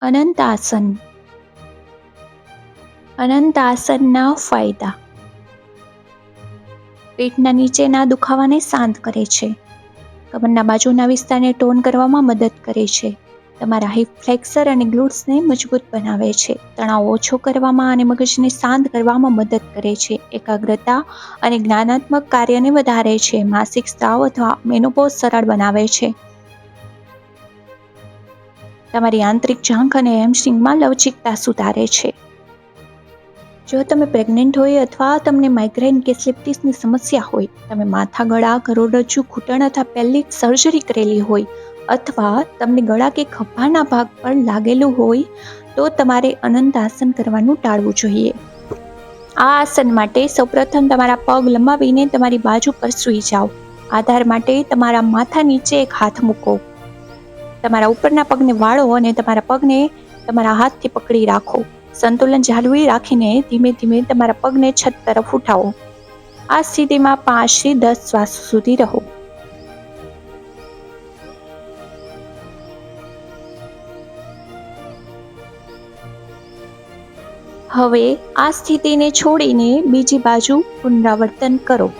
અનંત આસન. અનંત આસનના ફાયદા. પેટના નીચેના દુખાવાને શાંત કરે છે. કમરના બાજુના વિસ્તારને ટોન કરવામાં મદદ કરે છે. તમારા હિપ ફ્લેક્સર અને ગ્લુટ્સને મજબૂત બનાવે છે. તણાવ ઓછો કરવામાં અને મગજને શાંત કરવામાં મદદ કરે છે. એકાગ્રતા અને જ્ઞાનાત્મક કાર્યને વધારે છે. માસિક સ્ત્રાવ અથવા મેનોપોઝ સરળ બનાવે છે. તમારી આંતરિક જાંઘ અને હેમસ્ટ્રિંગમાં લવચિકતા સુધારે છે. જો તમે પ્રેગ્નન્ટ હોય અથવા તમને માઇગ્રેન કે સ્લીપ ડિસ્કની સમસ્યા હોય, તમે માથા, ગળા, કરોડરજ્જુ, ઘૂંટણ અથવા પેલ્વિક સર્જરી કરેલી હોય અથવા તમને ગળા કે ખભાના ભાગ પર લાગેલું હોય તો તમારે અનંત આસન કરવાનું ટાળવું જોઈએ. આ આસન માટે સૌપ્રથમ તમારા પગ લંબાવીને તમારી બાજુ પર સૂઈ જાઓ. આધાર માટે તમારા માથા નીચે એક હાથ મૂકો. તમારા ઉપરના પગને વાળો અને તમારા પગને તમારા હાથથી પકડી રાખો. સંતુલન જાળવી રાખીને ધીમે ધીમે તમારા પગને છત તરફ ઉઠાવો. આ સ્થિતિમાં 5 થી 10 શ્વાસ સુધી રહો. હવે આ સ્થિતિને છોડીને બીજી બાજુ પુનરાવર્તન કરો.